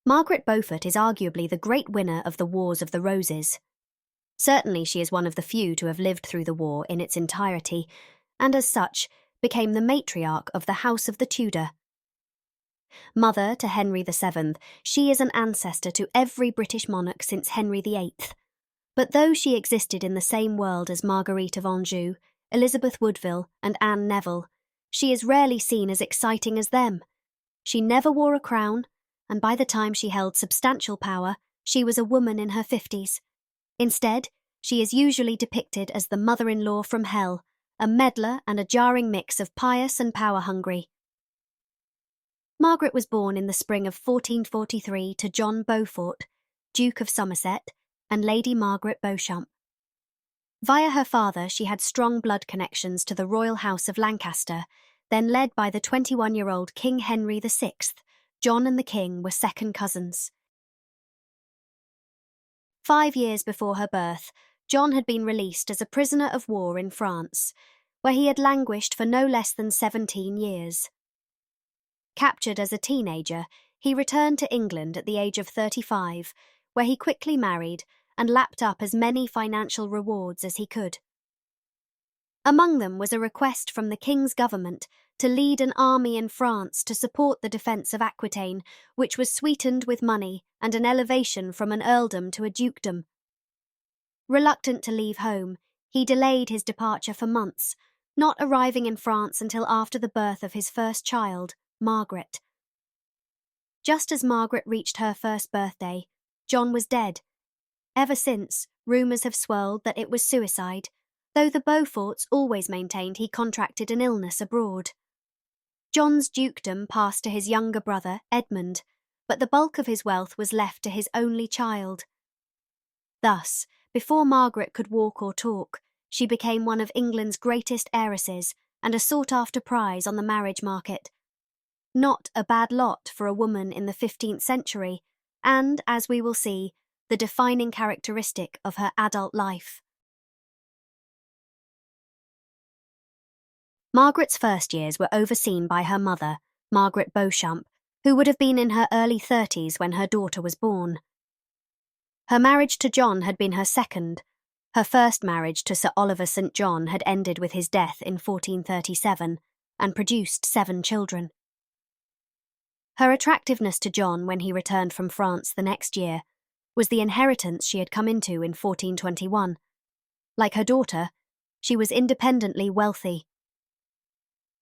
Margaret Beaufort is arguably the great winner of the Wars of the Roses. Certainly she is one of the few to have lived through the war in its entirety, and as such became the matriarch of the House of the Tudor. Mother to Henry VII, she is an ancestor to every British monarch since Henry VIII. But though she existed in the same world as Marguerite of Anjou, Elizabeth Woodville and Anne Neville, she is rarely seen as exciting as them. She never wore a crown, and by the time she held substantial power, she was a woman in her 50s. Instead, she is usually depicted as the mother-in-law from hell, a meddler and a jarring mix of pious and power-hungry. Margaret was born in the spring of 1443 to John Beaufort, Duke of Somerset, and Lady Margaret Beauchamp. Via her father, she had strong blood connections to the royal house of Lancaster, then led by the 21-year-old King Henry VI. John and the King were second cousins. 5 years before her birth, John had been released as a prisoner of war in France, where he had languished for no less than 17 years. Captured as a teenager, he returned to England at the age of 35, where he quickly married and lapped up as many financial rewards as he could. Among them was a request from the King's government to lead an army in France to support the defence of Aquitaine, which was sweetened with money and an elevation from an earldom to a dukedom. Reluctant to leave home, he delayed his departure for months, not arriving in France until after the birth of his first child, Margaret. Just as Margaret reached her first birthday, John was dead. Ever since, rumours have swirled that it was suicide, though the Beauforts always maintained he contracted an illness abroad. John's dukedom passed to his younger brother, Edmund, but the bulk of his wealth was left to his only child. Thus, before Margaret could walk or talk, she became one of England's greatest heiresses and a sought-after prize on the marriage market. Not a bad lot for a woman in the 15th century, and, as we will see, the defining characteristic of her adult life. Margaret's first years were overseen by her mother, Margaret Beauchamp, who would have been in her early 30s when her daughter was born. Her marriage to John had been her second. Her first marriage to Sir Oliver St. John had ended with his death in 1437 and produced 7 children. Her attractiveness to John when he returned from France the next year was the inheritance she had come into in 1421. Like her daughter, she was independently wealthy.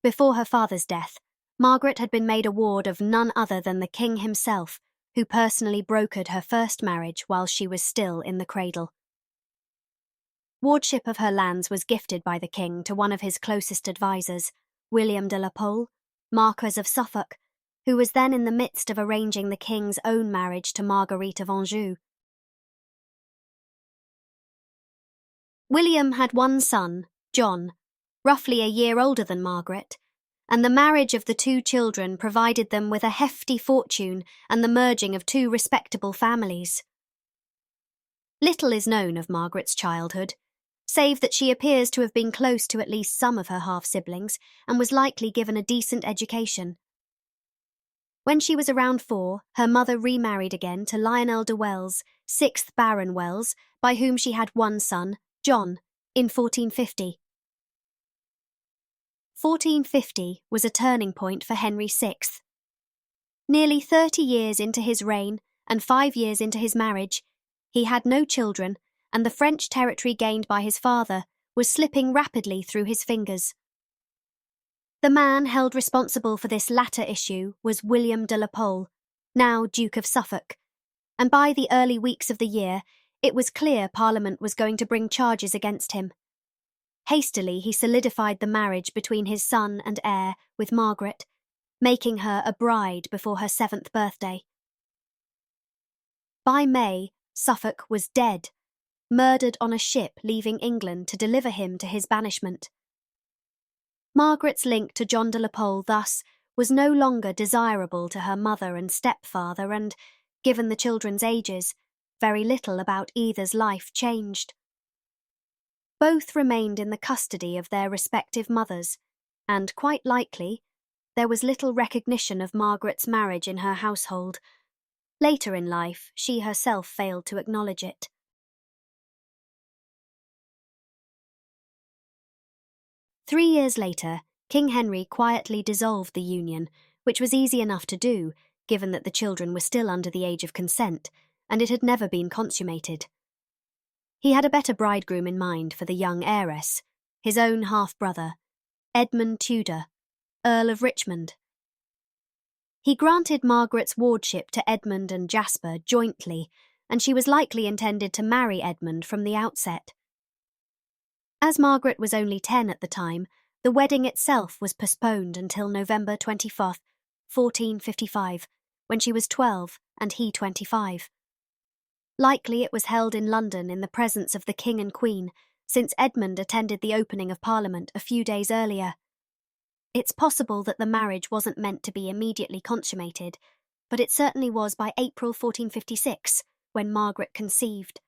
Before her father's death, Margaret had been made a ward of none other than the king himself, who personally brokered her first marriage while she was still in the cradle. Wardship of her lands was gifted by the king to one of his closest advisers, William de la Pole, Marquess of Suffolk, who was then in the midst of arranging the king's own marriage to Marguerite of Anjou. William had one son, John, roughly a year older than Margaret, and the marriage of the 2 children provided them with a hefty fortune and the merging of 2 respectable families. Little is known of Margaret's childhood, save that she appears to have been close to at least some of her half-siblings and was likely given a decent education. When she was around 4, her mother remarried again to Lionel de Wells, 6th Baron Wells, by whom she had one son, John, in 1450. 1450 was a turning point for Henry VI. Nearly 30 years into his reign and 5 years into his marriage, he had no children, and the French territory gained by his father was slipping rapidly through his fingers. The man held responsible for this latter issue was William de la Pole, now Duke of Suffolk, and by the early weeks of the year, it was clear Parliament was going to bring charges against him. Hastily, he solidified the marriage between his son and heir with Margaret, making her a bride before her 7th birthday. By May, Suffolk was dead, murdered on a ship leaving England to deliver him to his banishment. Margaret's link to John de la Pole, thus, was no longer desirable to her mother and stepfather and, given the children's ages, very little about either's life changed. Both remained in the custody of their respective mothers, and, quite likely, there was little recognition of Margaret's marriage in her household. Later in life, she herself failed to acknowledge it. Three years later, King Henry quietly dissolved the union, which was easy enough to do, given that the children were still under the age of consent, and it had never been consummated. He had a better bridegroom in mind for the young heiress, his own half-brother, Edmund Tudor, Earl of Richmond. He granted Margaret's wardship to Edmund and Jasper jointly, and she was likely intended to marry Edmund from the outset. As Margaret was only 10 at the time, the wedding itself was postponed until November 24th, 1455, when she was 12 and he 25. Likely it was held in London in the presence of the King and Queen, since Edmund attended the opening of Parliament a few days earlier. It's possible that the marriage wasn't meant to be immediately consummated, but it certainly was by April 1456, when Margaret conceived.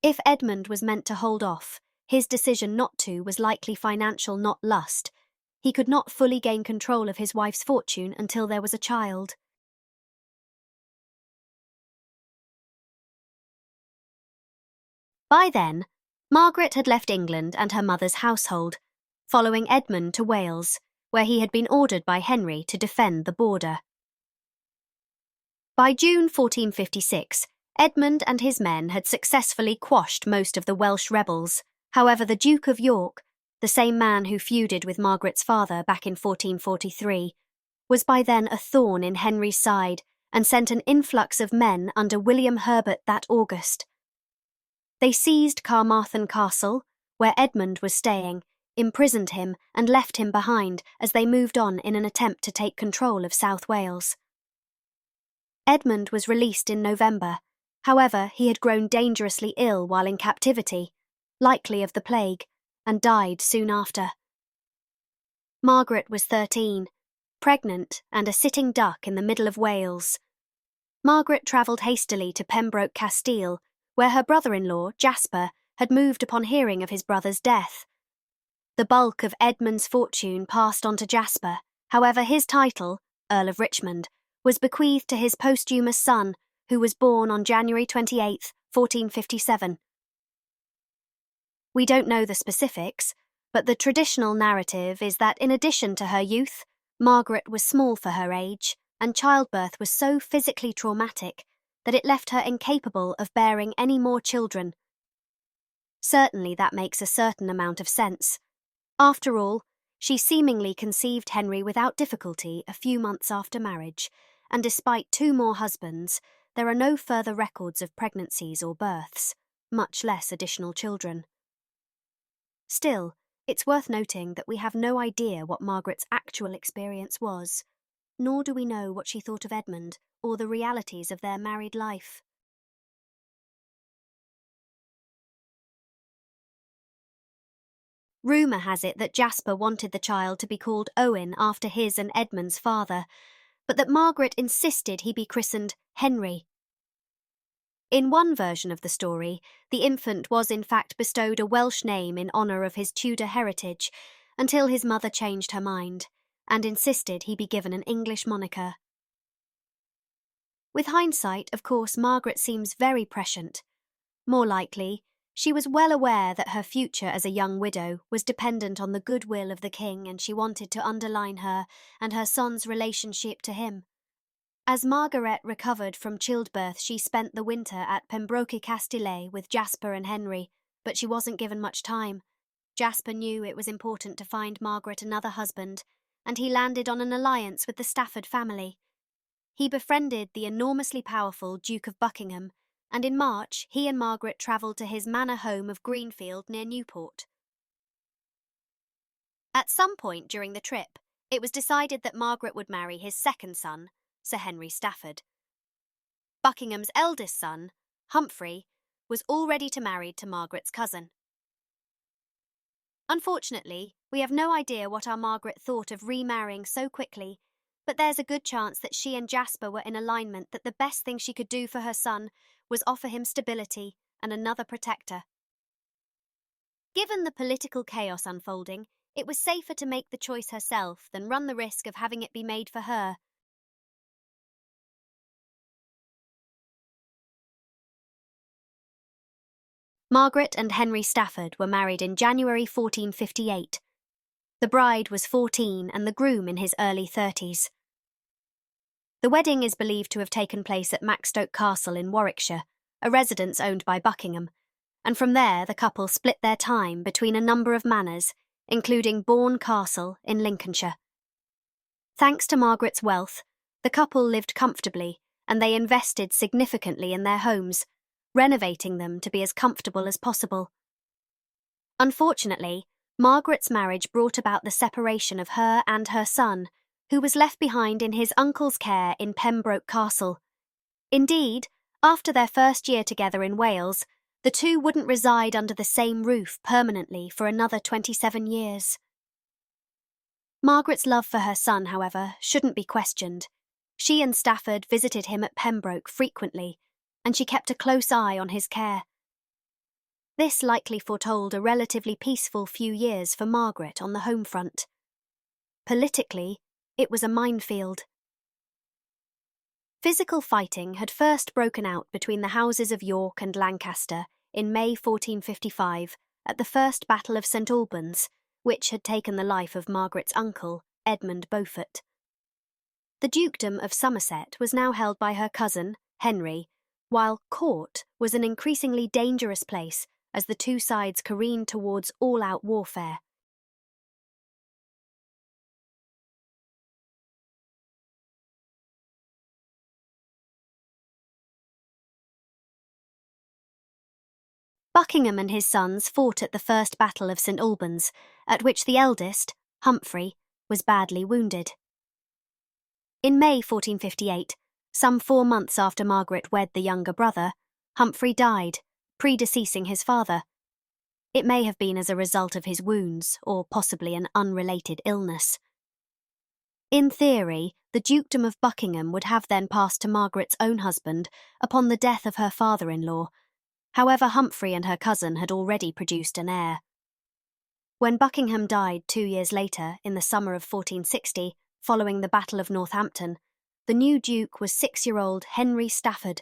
If Edmund was meant to hold off, his decision not to was likely financial, not lust. He could not fully gain control of his wife's fortune until there was a child. By then, Margaret had left England and her mother's household, following Edmund to Wales, where he had been ordered by Henry to defend the border. By June 1456, Edmund and his men had successfully quashed most of the Welsh rebels. However, the Duke of York, the same man who feuded with Margaret's father back in 1443, was by then a thorn in Henry's side and sent an influx of men under William Herbert that August. They seized Carmarthen Castle, where Edmund was staying, imprisoned him and left him behind as they moved on in an attempt to take control of South Wales. Edmund was released in November. However, he had grown dangerously ill while in captivity, likely of the plague, and died soon after. Margaret was 13, pregnant and a sitting duck in the middle of Wales. Margaret travelled hastily to Pembroke Castile, where her brother-in-law, Jasper, had moved upon hearing of his brother's death. The bulk of Edmund's fortune passed on to Jasper. However, his title, Earl of Richmond, was bequeathed to his posthumous son, who was born on January 28, 1457. We don't know the specifics, but the traditional narrative is that in addition to her youth, Margaret was small for her age, and childbirth was so physically traumatic that it left her incapable of bearing any more children. Certainly that makes a certain amount of sense. After all, she seemingly conceived Henry without difficulty a few months after marriage, and despite 2 more husbands, there are no further records of pregnancies or births, much less additional children. Still, it's worth noting that we have no idea what Margaret's actual experience was, nor do we know what she thought of Edmund or the realities of their married life. Rumour has it that Jasper wanted the child to be called Owen after his and Edmund's father, but that Margaret insisted he be christened Henry. In one version of the story, the infant was in fact bestowed a Welsh name in honour of his Tudor heritage, until his mother changed her mind, and insisted he be given an English moniker. With hindsight, of course, Margaret seems very prescient. More likely, she was well aware that her future as a young widow was dependent on the goodwill of the king, and she wanted to underline her and her son's relationship to him. As Margaret recovered from childbirth, she spent the winter at Pembroke Castile with Jasper and Henry, but she wasn't given much time. Jasper knew it was important to find Margaret another husband, and he landed on an alliance with the Stafford family. He befriended the enormously powerful Duke of Buckingham, and in March he and Margaret travelled to his manor home of Greenfield near Newport. At some point during the trip, it was decided that Margaret would marry his second son, Sir Henry Stafford. Buckingham's eldest son, Humphrey, was already married to Margaret's cousin. Unfortunately, we have no idea what our Margaret thought of remarrying so quickly, but there's a good chance that she and Jasper were in alignment that the best thing she could do for her son was offer him stability and another protector. Given the political chaos unfolding, it was safer to make the choice herself than run the risk of having it be made for her. Margaret and Henry Stafford were married in January 1458. The bride was 14 and the groom in his early 30s. The wedding is believed to have taken place at Maxstoke Castle in Warwickshire, a residence owned by Buckingham, and from there the couple split their time between a number of manors, including Bourne Castle in Lincolnshire. Thanks to Margaret's wealth, the couple lived comfortably and they invested significantly in their homes, renovating them to be as comfortable as possible. Unfortunately, Margaret's marriage brought about the separation of her and her son, who was left behind in his uncle's care in Pembroke Castle. Indeed, after their first year together in Wales, the two wouldn't reside under the same roof permanently for another 27 years. Margaret's love for her son, however, shouldn't be questioned. She and Stafford visited him at Pembroke frequently, and she kept a close eye on his care. This likely foretold a relatively peaceful few years for Margaret on the home front. Politically, it was a minefield. Physical fighting had first broken out between the houses of York and Lancaster in May 1455 at the First Battle of St Albans, which had taken the life of Margaret's uncle, Edmund Beaufort. The dukedom of Somerset was now held by her cousin, Henry, while court was an increasingly dangerous place as the two sides careened towards all-out warfare. Buckingham and his sons fought at the First Battle of St Albans, at which the eldest, Humphrey, was badly wounded. In May 1458, some 4 months after Margaret wed the younger brother, Humphrey died, predeceasing his father. It may have been as a result of his wounds, or possibly an unrelated illness. In theory, the dukedom of Buckingham would have then passed to Margaret's own husband upon the death of her father-in-law. However, Humphrey and her cousin had already produced an heir. When Buckingham died 2 years later, in the summer of 1460, following the Battle of Northampton, the new duke was 6-year-old Henry Stafford,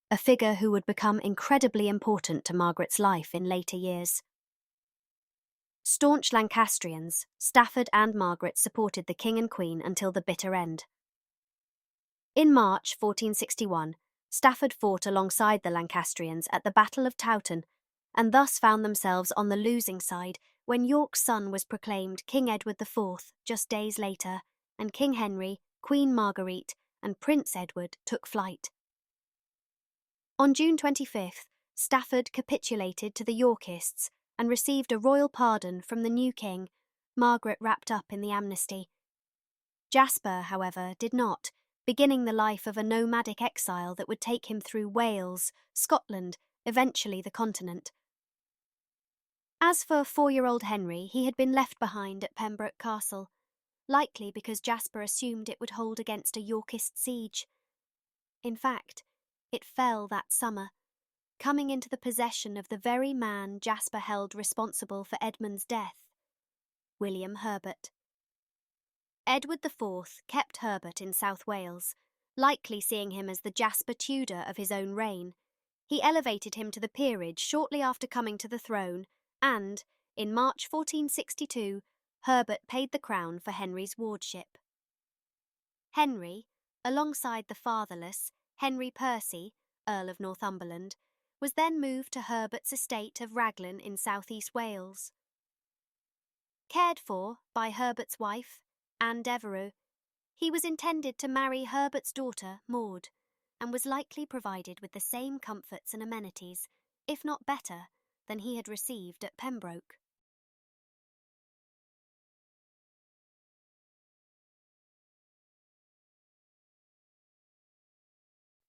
a figure who would become incredibly important to Margaret's life in later years. Staunch Lancastrians, Stafford and Margaret supported the king and queen until the bitter end. In March 1461, Stafford fought alongside the Lancastrians at the Battle of Towton, and thus found themselves on the losing side when York's son was proclaimed King Edward IV just days later, and King Henry, Queen Marguerite, and Prince Edward took flight. On June 25th, Stafford capitulated to the Yorkists and received a royal pardon from the new king, Margaret wrapped up in the amnesty. Jasper, however, did not, beginning the life of a nomadic exile that would take him through Wales, Scotland, eventually the continent. As for 4-year-old Henry, he had been left behind at Pembroke Castle, likely because Jasper assumed it would hold against a Yorkist siege. In fact, it fell that summer, coming into the possession of the very man Jasper held responsible for Edmund's death, William Herbert. Edward IV kept Herbert in South Wales, likely seeing him as the Jasper Tudor of his own reign. He elevated him to the peerage shortly after coming to the throne, and, in March 1462, Herbert paid the crown for Henry's wardship. Henry, alongside the fatherless Henry Percy, Earl of Northumberland, was then moved to Herbert's estate of Raglan in southeast Wales. Cared for by Herbert's wife, Anne Devereux, he was intended to marry Herbert's daughter, Maud, and was likely provided with the same comforts and amenities, if not better, than he had received at Pembroke.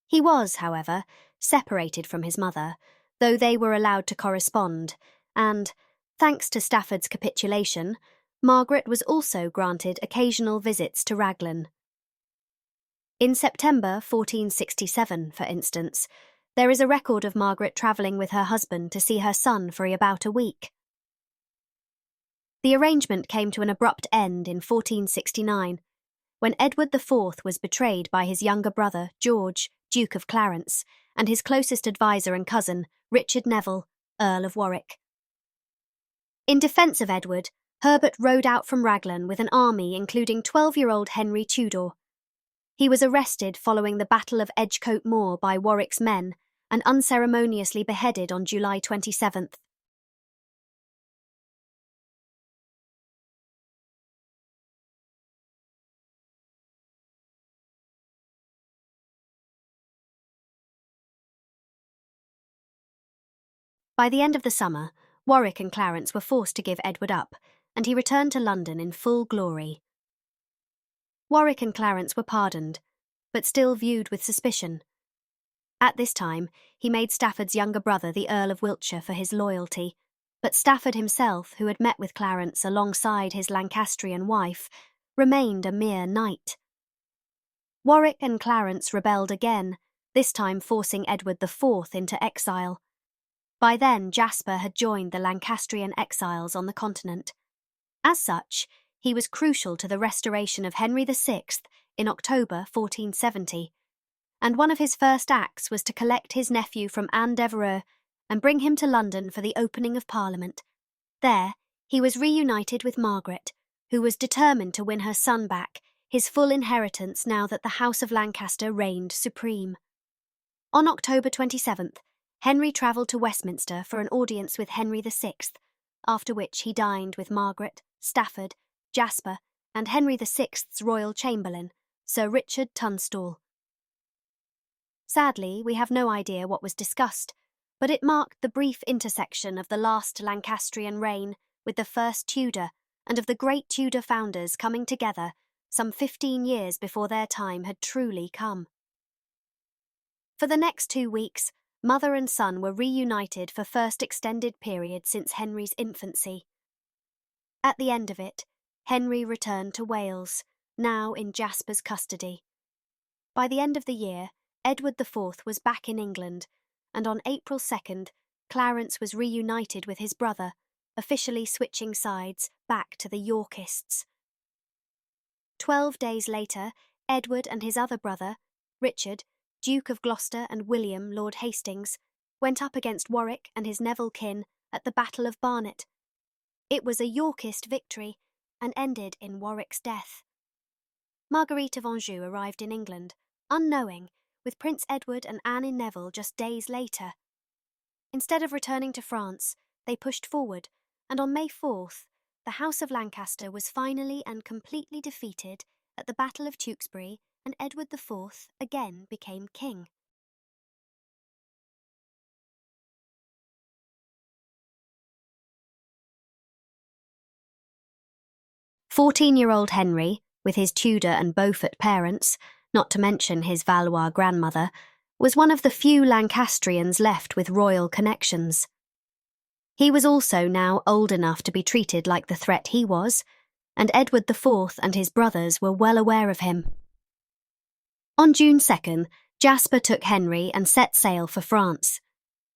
He was, however, separated from his mother, though they were allowed to correspond, and, thanks to Stafford's capitulation, Margaret was also granted occasional visits to Raglan. In September 1467, for instance, there is a record of Margaret travelling with her husband to see her son for about a week. The arrangement came to an abrupt end in 1469, when Edward IV was betrayed by his younger brother, George, Duke of Clarence, and his closest adviser and cousin, Richard Neville, Earl of Warwick. In defence of Edward, Herbert rode out from Raglan with an army including 12-year-old Henry Tudor. He was arrested following the Battle of Edgecote Moor by Warwick's men and unceremoniously beheaded on July 27th. By the end of the summer, Warwick and Clarence were forced to give Edward up, and he returned to London in full glory. Warwick and Clarence were pardoned, but still viewed with suspicion. At this time, he made Stafford's younger brother the Earl of Wiltshire for his loyalty, but Stafford himself, who had met with Clarence alongside his Lancastrian wife, remained a mere knight. Warwick and Clarence rebelled again, this time forcing Edward IV into exile. By then, Jasper had joined the Lancastrian exiles on the continent. As such, he was crucial to the restoration of Henry VI in October 1470, and one of his first acts was to collect his nephew from Anne Devereux and bring him to London for the opening of Parliament. There, he was reunited with Margaret, who was determined to win her son back, his full inheritance now that the House of Lancaster reigned supreme. On October 27th, Henry travelled to Westminster for an audience with Henry VI, after which he dined with Margaret, Stafford, Jasper, and Henry VI's royal chamberlain, Sir Richard Tunstall. Sadly, we have no idea what was discussed, but it marked the brief intersection of the last Lancastrian reign with the first Tudor and of the great Tudor founders coming together some 15 years before their time had truly come. For the next 2 weeks, mother and son were reunited for first extended period since Henry's infancy. At the end of it, Henry returned to Wales, now in Jasper's custody. By the end of the year, Edward IV was back in England, and on April 2nd, Clarence was reunited with his brother, officially switching sides back to the Yorkists. 12 days later, Edward and his other brother, Richard, Duke of Gloucester, and William, Lord Hastings, went up against Warwick and his Neville kin at the Battle of Barnet. It was a Yorkist victory and ended in Warwick's death. Marguerite of Anjou arrived in England, unknowing, with Prince Edward and Anne in Neville just days later. Instead of returning to France, they pushed forward, and on May 4th, the House of Lancaster was finally and completely defeated at the Battle of Tewkesbury, and Edward IV again became king. "14-year-old Henry, with his Tudor and Beaufort parents, not to mention his Valois grandmother, was one of the few Lancastrians left with royal connections. He was also now old enough to be treated like the threat he was, and Edward IV and his brothers were well aware of him. On June 2nd, Jasper took Henry and set sail for France.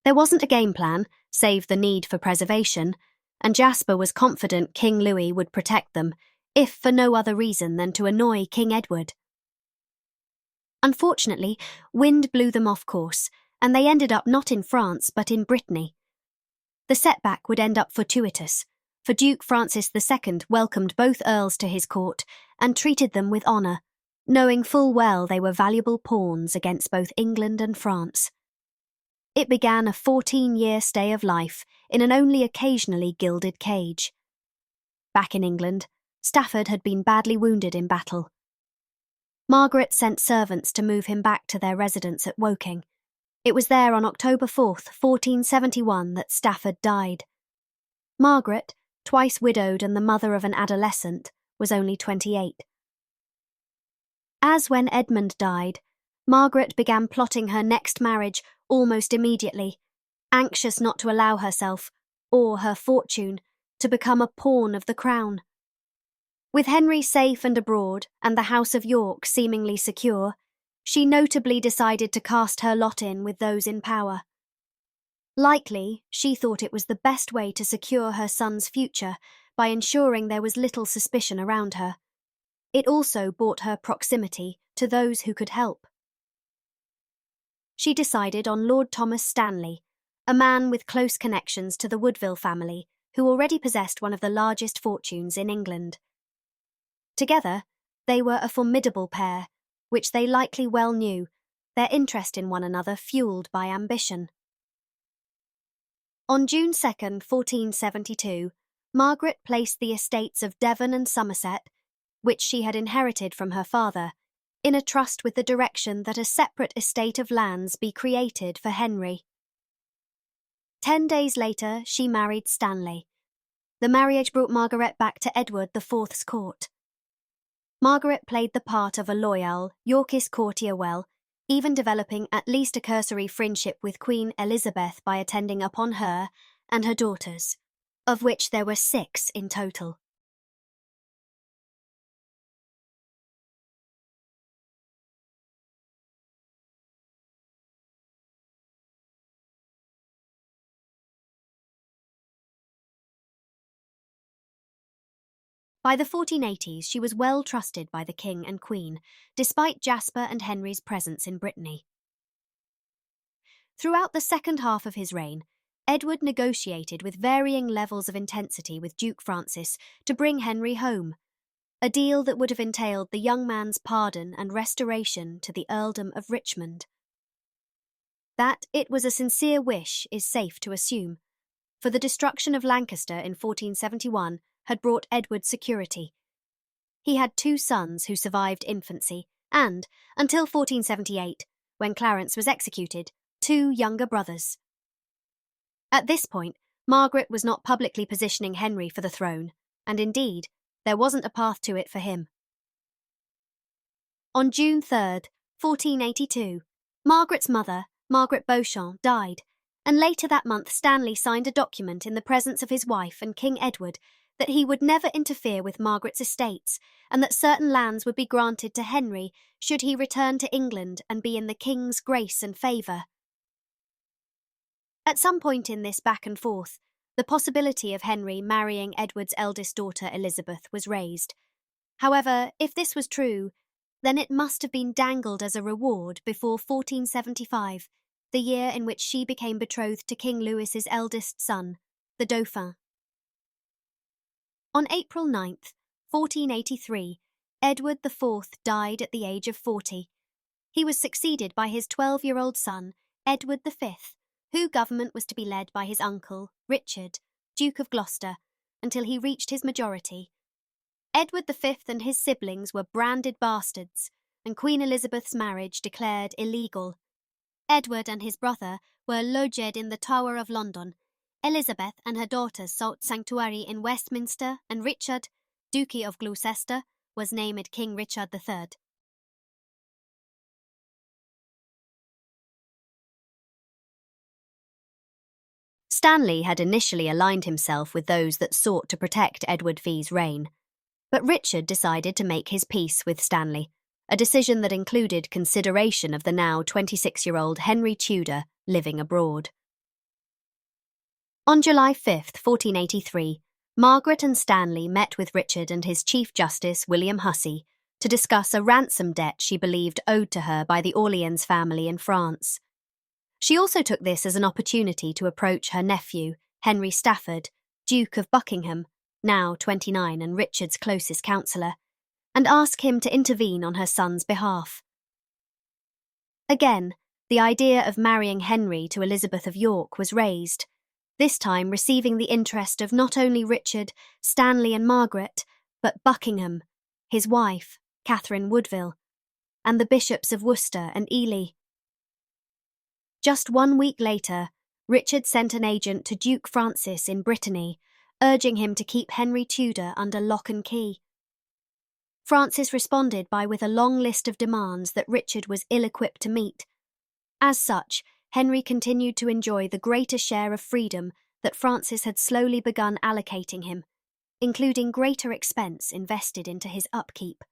There wasn't a game plan, save the need for preservation, and Jasper was confident King Louis would protect them, if for no other reason than to annoy King Edward. Unfortunately, wind blew them off course, and they ended up not in France but in Brittany. The setback would end up fortuitous, for Duke Francis II welcomed both earls to his court and treated them with honour, knowing full well they were valuable pawns against both England and France. It began a 14-year stay of life in an only occasionally gilded cage. Back in England, Stafford had been badly wounded in battle. Margaret sent servants to move him back to their residence at Woking. It was there on October 4th, 1471, that Stafford died. Margaret, twice widowed and the mother of an adolescent, was only 28. As when Edmund died, Margaret began plotting her next marriage almost immediately, anxious not to allow herself, or her fortune, to become a pawn of the crown. With Henry safe and abroad, and the House of York seemingly secure, she notably decided to cast her lot in with those in power. Likely, she thought it was the best way to secure her son's future by ensuring there was little suspicion around her. It also bought her proximity to those who could help. She decided on Lord Thomas Stanley, a man with close connections to the Woodville family, who already possessed one of the largest fortunes in England. Together, they were a formidable pair, which they likely well knew, their interest in one another fueled by ambition. On June 2, 1472, Margaret placed the estates of Devon and Somerset, which she had inherited from her father, in a trust with the direction that a separate estate of lands be created for Henry. 10 days later, she married Stanley. The marriage brought Margaret back to Edward IV's court. Margaret played the part of a loyal, Yorkist courtier well, even developing at least a cursory friendship with Queen Elizabeth by attending upon her and her daughters, of which there were 6 in total. By the 1480s, she was well trusted by the king and queen, despite Jasper and Henry's presence in Brittany. Throughout the second half of his reign, Edward negotiated with varying levels of intensity with Duke Francis to bring Henry home, a deal that would have entailed the young man's pardon and restoration to the earldom of Richmond. That it was a sincere wish is safe to assume, for the destruction of Lancaster in 1471 had brought Edward security. He had 2 sons who survived infancy and, until 1478, when Clarence was executed, 2 younger brothers. At this point, Margaret was not publicly positioning Henry for the throne, and indeed, there wasn't a path to it for him. On June 3, 1482, Margaret's mother, Margaret Beauchamp, died, and later that month Stanley signed a document in the presence of his wife and King Edward that he would never interfere with Margaret's estates and that certain lands would be granted to Henry should he return to England and be in the king's grace and favour. At some point in this back and forth, the possibility of Henry marrying Edward's eldest daughter Elizabeth was raised. However, if this was true, then it must have been dangled as a reward before 1475, the year in which she became betrothed to King Louis's eldest son, the Dauphin. On April 9, 1483, Edward IV died at the age of 40. He was succeeded by his 12-year-old son, Edward V, whose government was to be led by his uncle, Richard, Duke of Gloucester, until he reached his majority. Edward V and his siblings were branded bastards, and Queen Elizabeth's marriage declared illegal. Edward and his brother were lodged in the Tower of London. Elizabeth and her daughters sought sanctuary in Westminster, and Richard, Duke of Gloucester, was named King Richard III. Stanley had initially aligned himself with those that sought to protect Edward V's reign, but Richard decided to make his peace with Stanley, a decision that included consideration of the now 26-year-old Henry Tudor living abroad. On July 5, 1483, Margaret and Stanley met with Richard and his Chief Justice, William Hussey, to discuss a ransom debt she believed owed to her by the Orleans family in France. She also took this as an opportunity to approach her nephew, Henry Stafford, Duke of Buckingham, now 29 and Richard's closest counsellor, and ask him to intervene on her son's behalf. Again, the idea of marrying Henry to Elizabeth of York was raised, this time receiving the interest of not only Richard, Stanley and Margaret, but Buckingham, his wife, Catherine Woodville, and the bishops of Worcester and Ely. Just 1 week later, Richard sent an agent to Duke Francis in Brittany, urging him to keep Henry Tudor under lock and key. Francis responded with a long list of demands that Richard was ill-equipped to meet. As such, Henry continued to enjoy the greater share of freedom that Francis had slowly begun allocating him, including greater expense invested into his upkeep.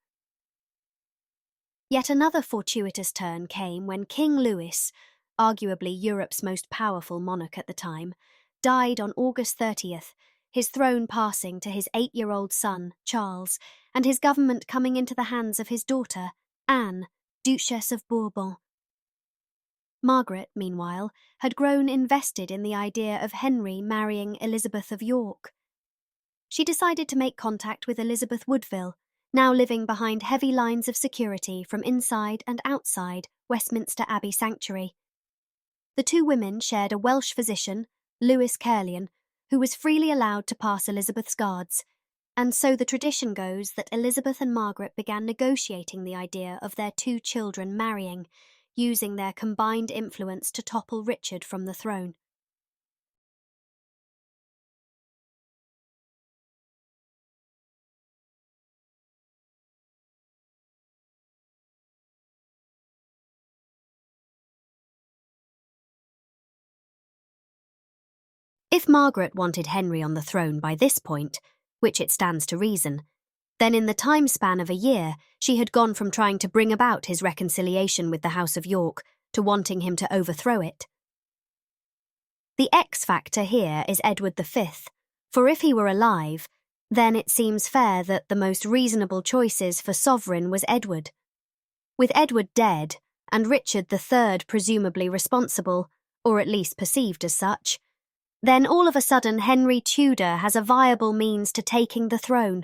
Yet another fortuitous turn came when King Louis, arguably Europe's most powerful monarch at the time, died on August 30th, his throne passing to his 8-year-old son, Charles, and his government coming into the hands of his daughter, Anne, Duchess of Bourbon. Margaret, meanwhile, had grown invested in the idea of Henry marrying Elizabeth of York. She decided to make contact with Elizabeth Woodville, now living behind heavy lines of security from inside and outside Westminster Abbey Sanctuary. The two women shared a Welsh physician, Lewis Caerleon, who was freely allowed to pass Elizabeth's guards, and so the tradition goes that Elizabeth and Margaret began negotiating the idea of their two children marrying, using their combined influence to topple Richard from the throne. If Margaret wanted Henry on the throne by this point, which it stands to reason, then in the time span of a year she had gone from trying to bring about his reconciliation with the House of York to wanting him to overthrow it. The X factor here is Edward V, for if he were alive, then it seems fair that the most reasonable choices for sovereign was Edward. With Edward dead, and Richard III presumably responsible, or at least perceived as such, then all of a sudden Henry Tudor has a viable means to taking the throne.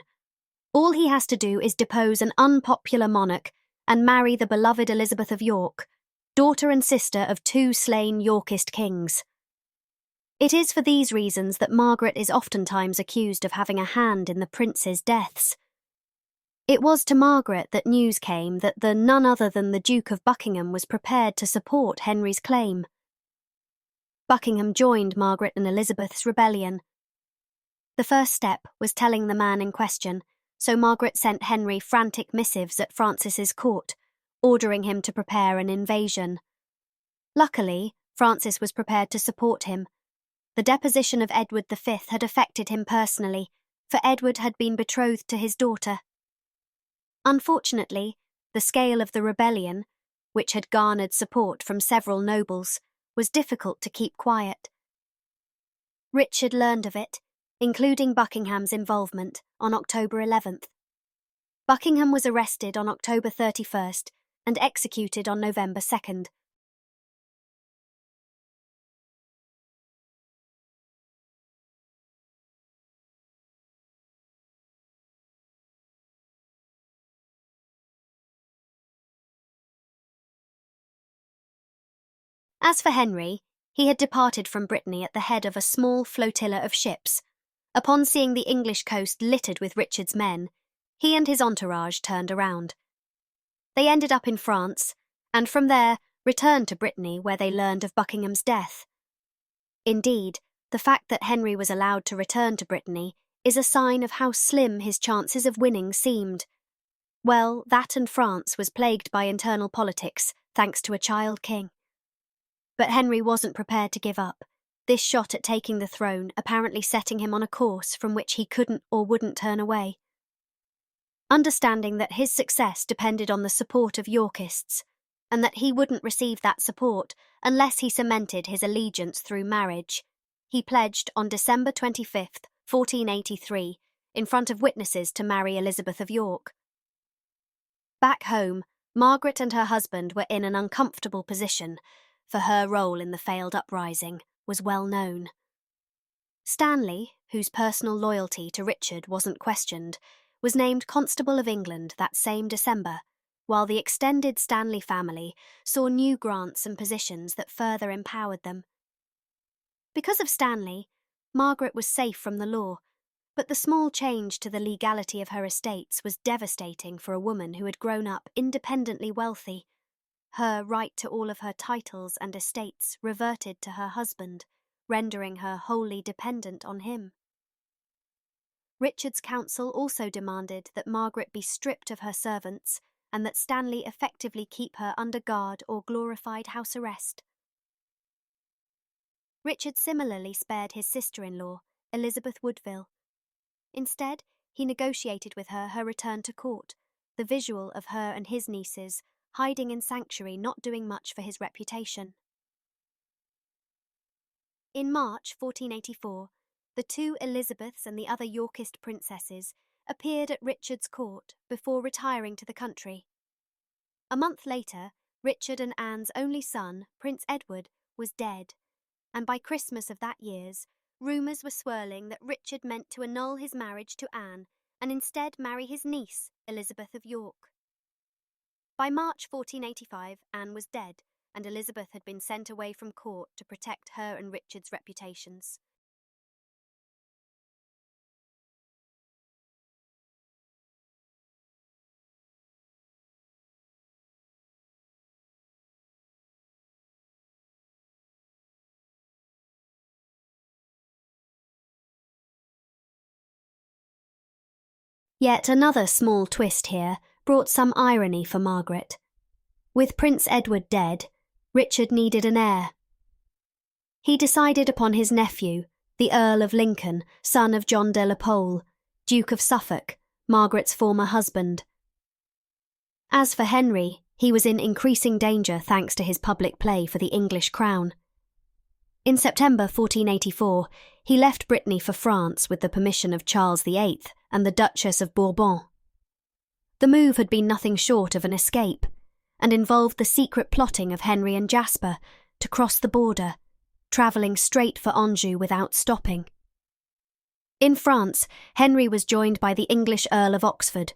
All he has to do is depose an unpopular monarch and marry the beloved Elizabeth of York, daughter and sister of two slain Yorkist kings. It is for these reasons that Margaret is oftentimes accused of having a hand in the princes' deaths. It was to Margaret that news came that none other than the Duke of Buckingham was prepared to support Henry's claim. Buckingham joined Margaret and Elizabeth's rebellion. The first step was telling the man in question, so Margaret sent Henry frantic missives at Francis's court, ordering him to prepare an invasion. Luckily, Francis was prepared to support him. The deposition of Edward V had affected him personally, for Edward had been betrothed to his daughter. Unfortunately, the scale of the rebellion, which had garnered support from several nobles, was difficult to keep quiet. Richard learned of it, including Buckingham's involvement, on October 11th. Buckingham was arrested on October 31st and executed on November 2nd. As for Henry, he had departed from Brittany at the head of a small flotilla of ships. Upon seeing the English coast littered with Richard's men, he and his entourage turned around. They ended up in France, and from there returned to Brittany, where they learned of Buckingham's death. Indeed, the fact that Henry was allowed to return to Brittany is a sign of how slim his chances of winning seemed. Well, that and France was plagued by internal politics, thanks to a child king. But Henry wasn't prepared to give up, this shot at taking the throne apparently setting him on a course from which he couldn't or wouldn't turn away. Understanding that his success depended on the support of Yorkists, and that he wouldn't receive that support unless he cemented his allegiance through marriage, he pledged on December 25th, 1483, in front of witnesses to marry Elizabeth of York. Back home, Margaret and her husband were in an uncomfortable position, for her role in the failed uprising was well known. Stanley, whose personal loyalty to Richard wasn't questioned, was named Constable of England that same December, while the extended Stanley family saw new grants and positions that further empowered them. Because of Stanley, Margaret was safe from the law, but the small change to the legality of her estates was devastating for a woman who had grown up independently wealthy. Her right to all of her titles and estates reverted to her husband, rendering her wholly dependent on him. Richard's council also demanded that Margaret be stripped of her servants and that Stanley effectively keep her under guard or glorified house arrest. Richard similarly spared his sister-in-law, Elizabeth Woodville. Instead, he negotiated with her return to court, the visual of her and his nieces hiding in sanctuary, not doing much for his reputation. In March 1484, the two Elizabeths and the other Yorkist princesses appeared at Richard's court before retiring to the country. A month later, Richard and Anne's only son, Prince Edward, was dead, and by Christmas of that year's, rumours were swirling that Richard meant to annul his marriage to Anne and instead marry his niece, Elizabeth of York. By March 1485, Anne was dead, and Elizabeth had been sent away from court to protect her and Richard's reputations. Yet another small twist here brought some irony for Margaret. With Prince Edward dead, Richard needed an heir. He decided upon his nephew, the Earl of Lincoln, son of John de la Pole, Duke of Suffolk, Margaret's former husband. As for Henry, he was in increasing danger thanks to his public play for the English crown. In September 1484, he left Brittany for France with the permission of Charles VIII and the Duchess of Bourbon. The move had been nothing short of an escape, and involved the secret plotting of Henry and Jasper to cross the border, travelling straight for Anjou without stopping. In France, Henry was joined by the English Earl of Oxford,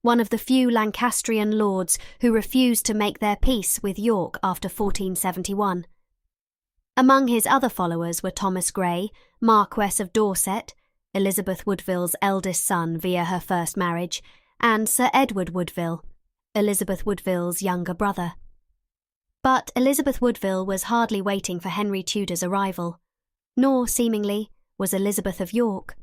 one of the few Lancastrian lords who refused to make their peace with York after 1471. Among his other followers were Thomas Grey, Marquess of Dorset, Elizabeth Woodville's eldest son via her first marriage, and Sir Edward Woodville, Elizabeth Woodville's younger brother. But Elizabeth Woodville was hardly waiting for Henry Tudor's arrival, nor, seemingly, was Elizabeth of York.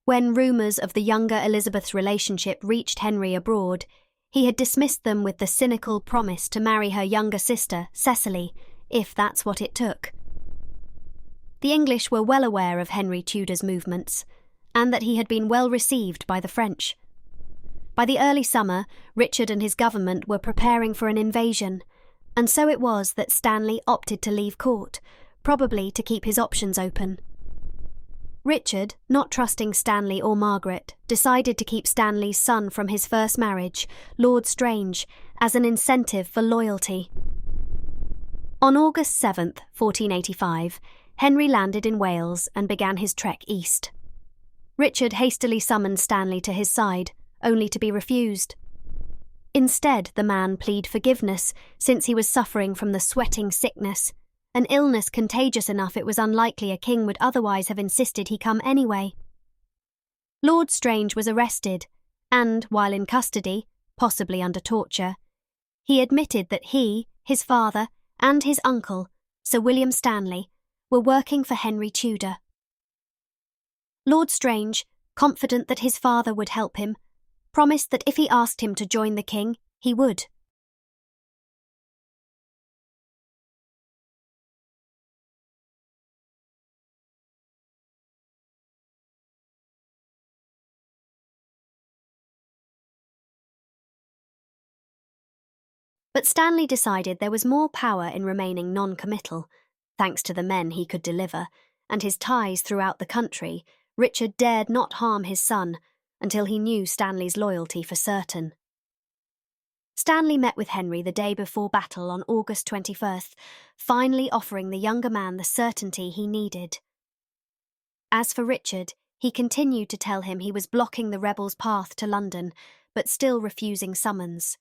When rumours of the younger Elizabeth's relationship reached Henry abroad, he had dismissed them with the cynical promise to marry her younger sister, Cecily, if that's what it took. The English were well aware of Henry Tudor's movements, and that he had been well received by the French. By the early summer, Richard and his government were preparing for an invasion, and so it was that Stanley opted to leave court, probably to keep his options open. Richard, not trusting Stanley or Margaret, decided to keep Stanley's son from his first marriage, Lord Strange, as an incentive for loyalty. On August 7th, 1485, Henry landed in Wales and began his trek east. Richard hastily summoned Stanley to his side, only to be refused. Instead, the man pleaded forgiveness, since he was suffering from the sweating sickness, an illness contagious enough it was unlikely a king would otherwise have insisted he come anyway. Lord Strange was arrested, and, while in custody, possibly under torture, he admitted that he, his father, and his uncle, Sir William Stanley, were working for Henry Tudor. Lord Strange, confident that his father would help him, promised that if he asked him to join the king, he would. But Stanley decided there was more power in remaining non-committal. Thanks to the men he could deliver, and his ties throughout the country, Richard dared not harm his son until he knew Stanley's loyalty for certain. Stanley met with Henry the day before battle on August 21st, finally offering the younger man the certainty he needed. As for Richard, he continued to tell him he was blocking the rebels' path to London, but still refusing summons.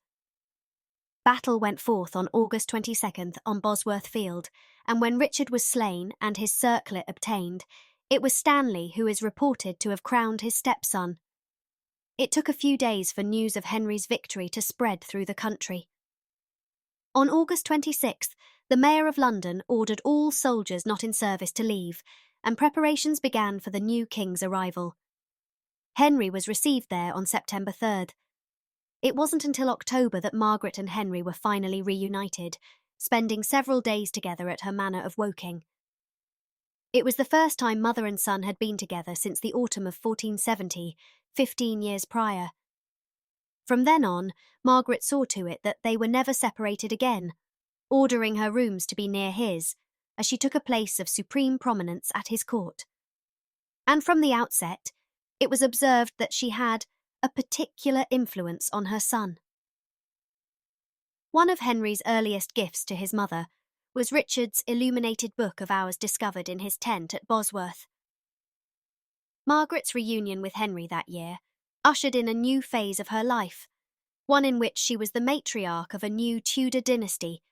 Battle went forth on August 22nd on Bosworth Field, and when Richard was slain and his circlet obtained, it was Stanley who is reported to have crowned his stepson. It took a few days for news of Henry's victory to spread through the country. On August 26th, the Mayor of London ordered all soldiers not in service to leave, and preparations began for the new king's arrival. Henry was received there on September 3rd. It wasn't until October that Margaret and Henry were finally reunited, spending several days together at her manor of Woking. It was the first time mother and son had been together since the autumn of 1470, 15 years prior. From then on, Margaret saw to it that they were never separated again, ordering her rooms to be near his, as she took a place of supreme prominence at his court. And from the outset, it was observed that she had a particular influence on her son. One of Henry's earliest gifts to his mother was Richard's illuminated book of hours discovered in his tent at Bosworth. Margaret's reunion with Henry that year ushered in a new phase of her life, one in which she was the matriarch of a new Tudor dynasty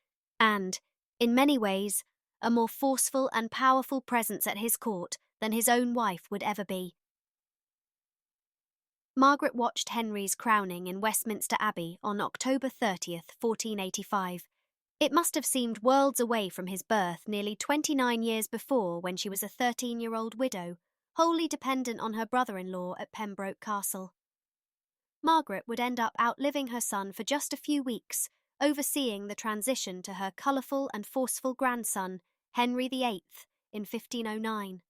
and, in many ways, a more forceful and powerful presence at his court than his own wife would ever be. Margaret watched Henry's crowning in Westminster Abbey on October 30th, 1485. It must have seemed worlds away from his birth nearly 29 years before, when she was a 13-year-old widow, wholly dependent on her brother-in-law at Pembroke Castle. Margaret would end up outliving her son for just a few weeks, overseeing the transition to her colourful and forceful grandson, Henry VIII, in 1509.